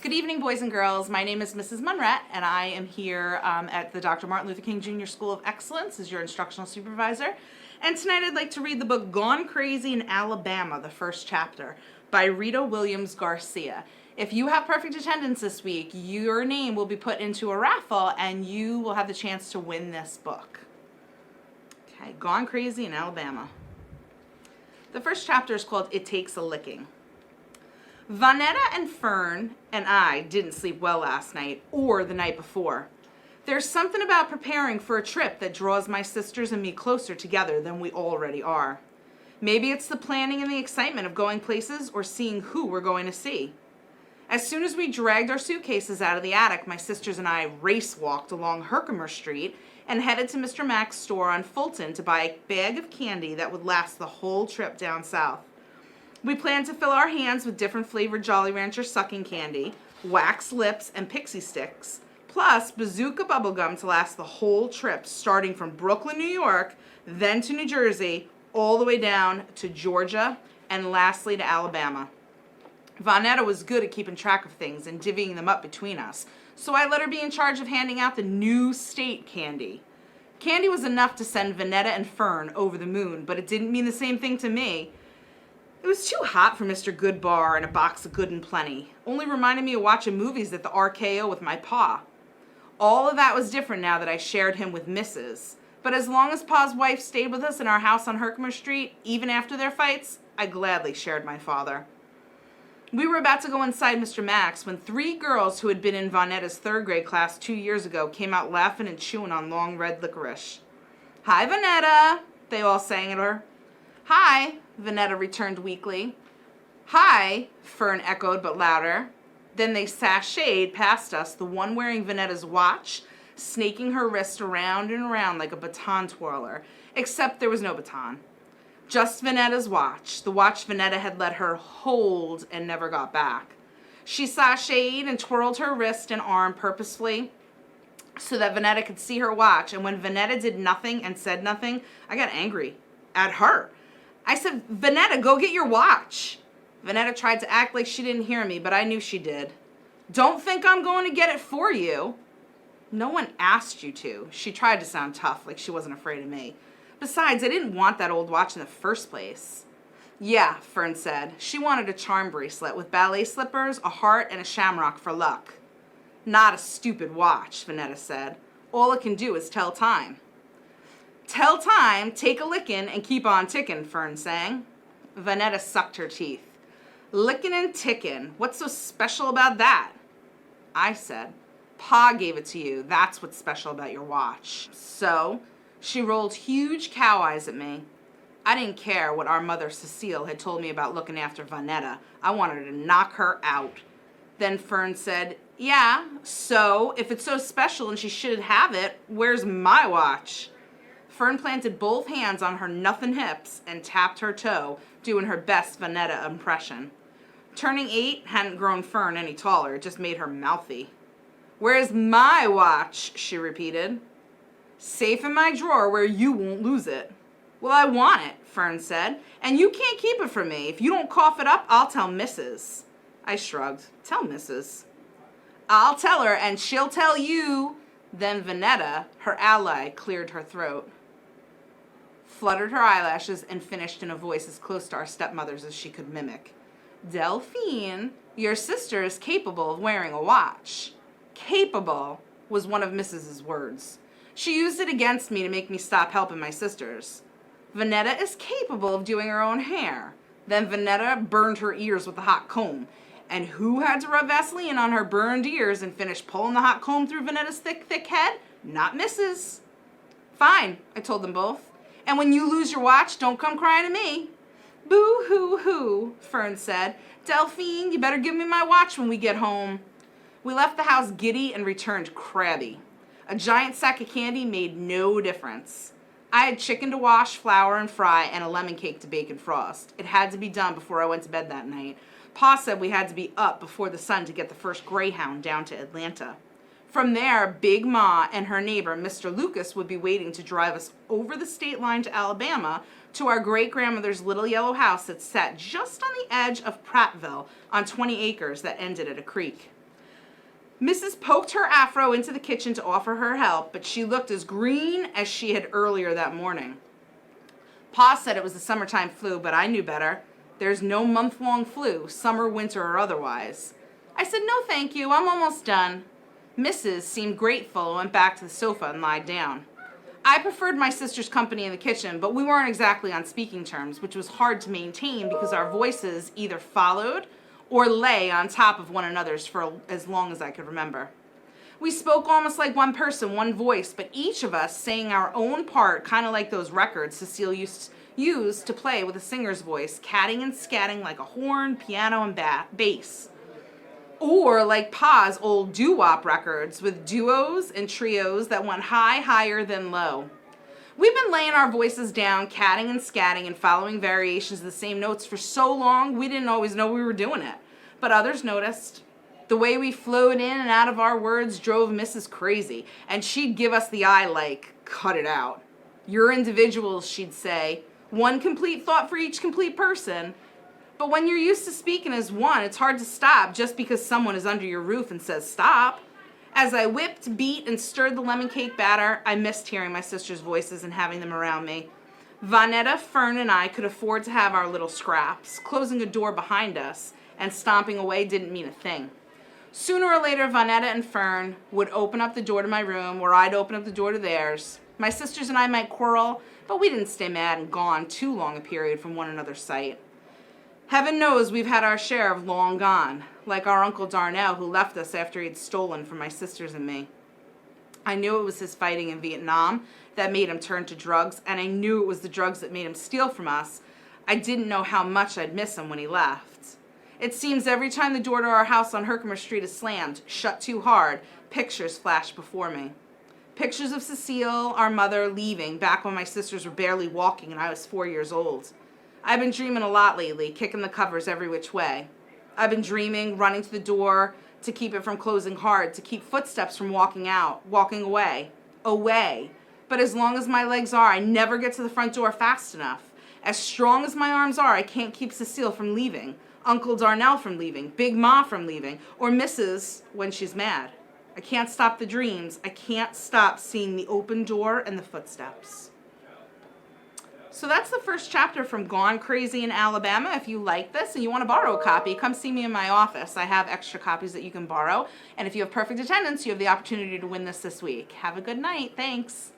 Good evening, boys and girls. My name is Mrs. Munrett, and I am here at the Dr. Martin Luther King Jr. School of Excellence as your instructional supervisor. And tonight I'd like to read the book Gone Crazy in Alabama, the first chapter, by Rita Williams-Garcia. If you have perfect attendance this week, your name will be put into a raffle, and you will have the chance to win this book. Okay, Gone Crazy in Alabama. The first chapter is called It Takes a Licking. Vonetta and Fern and I didn't sleep well last night or the night before. There's something about preparing for a trip that draws my sisters and me closer together than we already are. Maybe it's the planning and the excitement of going places or seeing who we're going to see. As soon as we dragged our suitcases out of the attic, my sisters and I race-walked along R.O.A.R Street and headed to Mr. Mack's store on Fulton to buy a bag of candy that would last the whole trip down south. We planned to fill our hands with different flavored Jolly Rancher sucking candy, wax lips, and pixie sticks, plus bazooka bubblegum to last the whole trip, starting from Brooklyn, New York, then to New Jersey, all the way down to Georgia, and lastly to Alabama. Vonetta was good at keeping track of things and divvying them up between us, so I let her be in charge of handing out the new state candy. Candy was enough to send Vonetta and Fern over the moon, but it didn't mean the same thing to me. It was too hot for Mr. Goodbar and a box of Good and Plenty. Only reminded me of watching movies at the RKO with my pa. All of that was different now that I shared him with Mrs. But as long as Pa's wife stayed with us in our house on R.O.A.R Street, even after their fights, I gladly shared my father. We were about to go inside Mr. Mack's when 3 girls who had been in Vonetta's 3rd grade class 2 years ago came out laughing and chewing on long red licorice. "Hi, Vonetta," they all sang at her. "Hi," Vonetta returned weakly. "Hi," Fern echoed but louder. Then they sashayed past us, the one wearing Vonetta's watch, snaking her wrist around and around like a baton twirler, except there was no baton. Just Vonetta's watch, the watch Vonetta had let her hold and never got back. She sashayed and twirled her wrist and arm purposefully so that Vonetta could see her watch, and when Vonetta did nothing and said nothing, I got angry at her. I said, "Vonetta, go get your watch." Vonetta tried to act like she didn't hear me, but I knew she did. "Don't think I'm going to get it for you." "No one asked you to." She tried to sound tough, like she wasn't afraid of me. Besides, I didn't want that old watch in the first place. "Yeah," Fern said. She wanted a charm bracelet with ballet slippers, a heart, and a shamrock for luck. "Not a stupid watch," Vonetta said. "All it can do is tell time." "Tell time, take a lickin', and keep on tickin'," Fern sang. Vonetta sucked her teeth. "Lickin' and tickin', what's so special about that?" I said, "Pa gave it to you. That's what's special about your watch." So she rolled huge cow eyes at me. I didn't care what our mother Cecile had told me about looking after Vonetta. I wanted to knock her out. Then Fern said, "Yeah, so if it's so special and she should have it, where's my watch?" Fern planted both hands on her nothin' hips and tapped her toe, doing her best Vonetta impression. Turning 8 hadn't grown Fern any taller, it just made her mouthy. "Where's my watch?" she repeated. "Safe in my drawer where you won't lose it." "Well, I want it," Fern said, "and you can't keep it from me. If you don't cough it up, I'll tell Mrs." I shrugged. "Tell Mrs." "I'll tell her, and she'll tell you." Then Vonetta, her ally, cleared her throat, fluttered her eyelashes, and finished in a voice as close to our stepmother's as she could mimic. "Delphine, your sister is capable of wearing a watch." Capable was one of Mrs.'s words. She used it against me to make me stop helping my sisters. "Vonetta is capable of doing her own hair." Then Vonetta burned her ears with a hot comb. And who had to rub Vaseline on her burned ears and finish pulling the hot comb through Vonetta's thick head? Not Mrs. "Fine," I told them both. "And when you lose your watch, don't come crying to me." "Boo-hoo-hoo," Fern said. "Delphine, you better give me my watch when we get home." We left the house giddy and returned crabby. A giant sack of candy made no difference. I had chicken to wash, flour, and fry, and a lemon cake to bake and frost. It had to be done before I went to bed that night. Pa said we had to be up before the sun to get the first Greyhound down to Atlanta. From there, Big Ma and her neighbor, Mr. Lucas, would be waiting to drive us over the state line to Alabama to our great-grandmother's little yellow house that sat just on the edge of Prattville on 20 acres that ended at a creek. Mrs. poked her afro into the kitchen to offer her help, but she looked as green as she had earlier that morning. Pa said it was the summertime flu, but I knew better. There's no month-long flu, summer, winter, or otherwise. I said, no thank you, I'm almost done. Mrs. seemed grateful and went back to the sofa and lied down. I preferred my sister's company in the kitchen, but we weren't exactly on speaking terms, which was hard to maintain because our voices either followed or lay on top of one another's for as long as I could remember. We spoke almost like one person, one voice, but each of us sang our own part, kind of like those records Cecile used to play with a singer's voice, catting and scatting like a horn, piano, and bass. Or like Pa's old doo-wop records with duos and trios that went high, higher than low. We've been laying our voices down, catting and scatting and following variations of the same notes for so long we didn't always know we were doing it. But others noticed. The way we flowed in and out of our words drove Mrs. crazy, and she'd give us the eye like, cut it out. You're individuals, she'd say. One complete thought for each complete person. But when you're used to speaking as one, it's hard to stop just because someone is under your roof and says stop. As I whipped, beat, and stirred the lemon cake batter, I missed hearing my sister's voices and having them around me. Vonetta, Fern, and I could afford to have our little scraps. Closing a door behind us and stomping away didn't mean a thing. Sooner or later, Vonetta and Fern would open up the door to my room, or I'd open up the door to theirs. My sisters and I might quarrel, but we didn't stay mad and gone too long a period from one another's sight. Heaven knows we've had our share of long gone, like our Uncle Darnell who left us after he'd stolen from my sisters and me. I knew it was his fighting in Vietnam that made him turn to drugs, and I knew it was the drugs that made him steal from us. I didn't know how much I'd miss him when he left. It seems every time the door to our house on Herkimer Street is slammed, shut too hard, pictures flash before me. Pictures of Cecile, our mother, leaving back when my sisters were barely walking and I was 4 years old. I've been dreaming a lot lately, kicking the covers every which way. I've been dreaming, running to the door to keep it from closing hard, to keep footsteps from walking away. But as long as my legs are, I never get to the front door fast enough. As strong as my arms are, I can't keep Cecile from leaving, Uncle Darnell from leaving, Big Ma from leaving, or Mrs. when she's mad. I can't stop the dreams. I can't stop seeing the open door and the footsteps. So that's the first chapter from Gone Crazy in Alabama. If you like this and you want to borrow a copy, come see me in my office. I have extra copies that you can borrow. And if you have perfect attendance, you have the opportunity to win this week. Have a good night. Thanks.